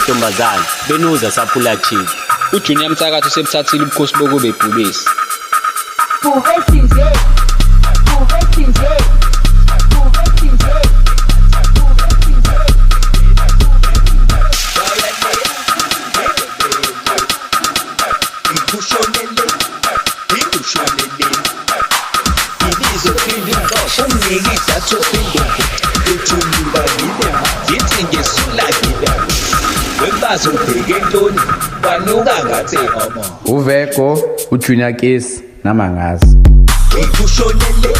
nentombazane benuza saphula chief. uJunior Mtsakatho sebuthathile ubukhosi bokube ibhubesi. Bubesi nje, bubesi nje, bubesi nje, bubesi nje. Ikushonele, ibizo phindunga umniki datho phindunga uthuluka ngibema yithi ngesula ngibema wembazo ubheke ntoni kwanuka ngathi omo Uveko, uJunior Case naMangazi. ikushonele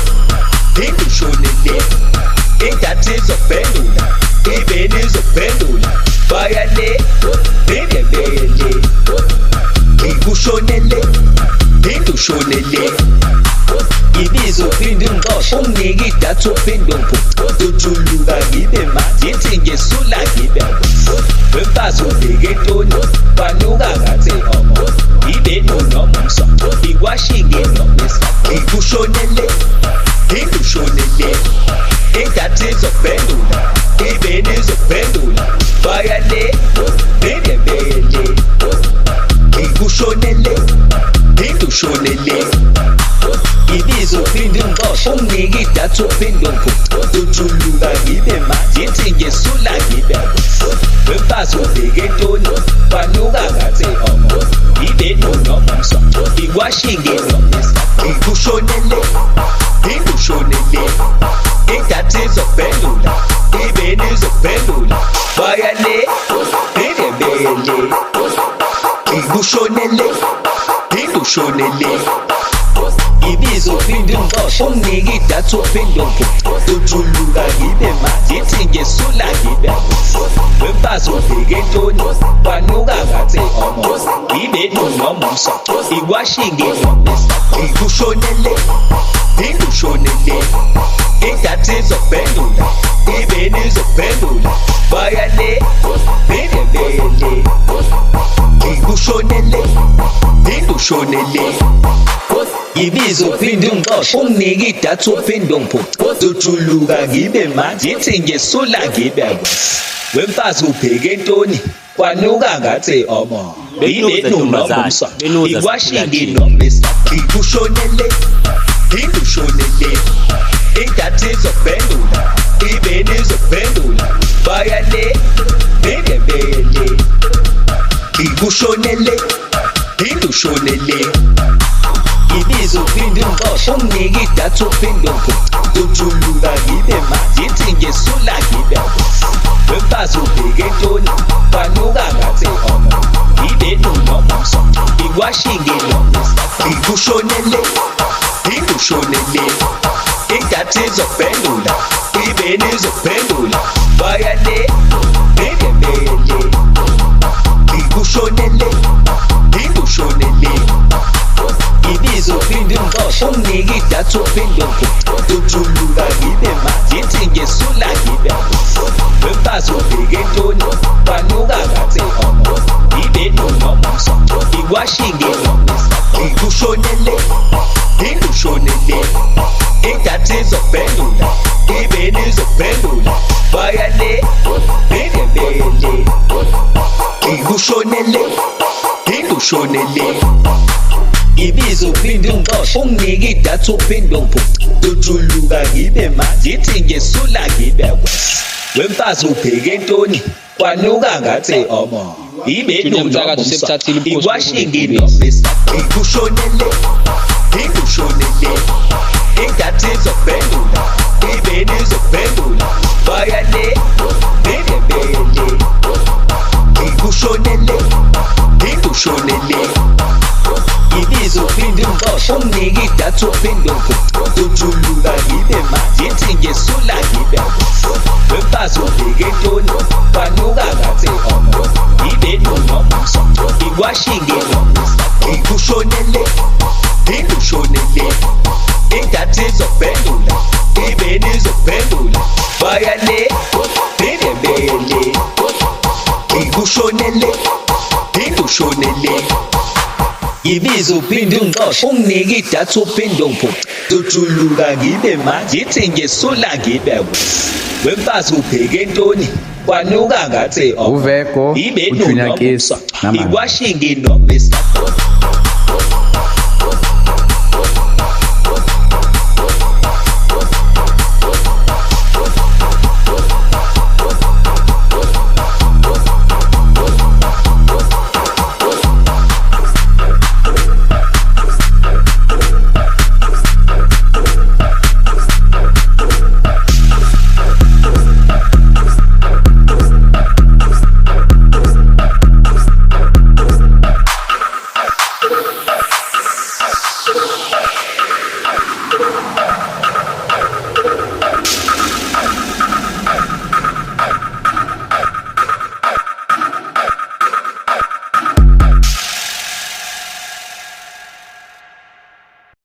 idatha izophendula ibeni izophendula bayale bebele ikushonele ibizo phindunga umniki datha phindunga uthuluka ngibema yithi ngesula ngibema wembazo ubheke ntoni kwanuka ngathi omo ibenu nomso ikwashinge nomisa ikushonele idatha izophendula ibeni izophendula bayale bebele ikushonele ibizo phindunga umniki datha phindunga uthuluka ngibema yithi ngesula ngibema wembazo ubheke ntoni kwanuka ngathi omo ibenu nomso ikwashinge nomisa ikushonele idatha izophendula ibeni izophendula bayale bebele ikushonele ibizo phindunga umniki datha phindunga uthuluka ngibema yithi ngesula ngibema wembazo ubheke ntoni kwanuka ngathi omo ibenu nomso ikwashinge nomisa ikushonele idatha izophendula ibeni izophendula bayale bebele ikushonele ibizo phindunga umniki datha phindunga uthuluka ngibema yithi ngesula ngibema wemfazi ubheke ntoni kwanuka ngathi omo ibenu nomso ikwashinge nomisa ikushonele idatha izophendula ibeni izophendula bayale bebele ikushonele ibizo phindunga umniki datha phindunga uthuluka ngibema yithi ngesula ngibema wemfazi ubheke ntoni kwanuka ngathi omo ibenu nomso ikwashinge nomisa ikushonele idatha izophendula ibeni izophendula bayale bebele ikushonele ibizo phindunga umniki datha phindunga uthuluka ngibema yithi ngesula ngibema wemfazi ubheke ntoni kwanuka ngathi omo ibenu nomso ikwashinge nomisa ikushonele idatha izophendula ibeni izophendula bayale bebele ikushonele ibizo phindunga umniki datha phindunga uthuluka ngibema yithi ngesula ngibema wemfazi ubheke ntoni kwanuka ngathi omo ibenu nomso ikwashinge nomisa ikushonele idatha izophendula ibeni izophendula bayale bebele ikushonele ibizo phindunga umniki datha phindunga uthuluka ngibema yithi ngesula ngibema wemfazi ubheke ntoni kwanuka ngathi omo ibenu nomso ikwashinge nomisa ikushonele idatha izophendula ibeni izophendula bayale bebele ikushonele ibizo phindunga umniki datha phindunga uthuluka ngibema yithi ngesula ngibema wemfazi ubheke ntoni kwanuka ngathi Uveko, ibe uJunior Case, ikwashingi noma isadosa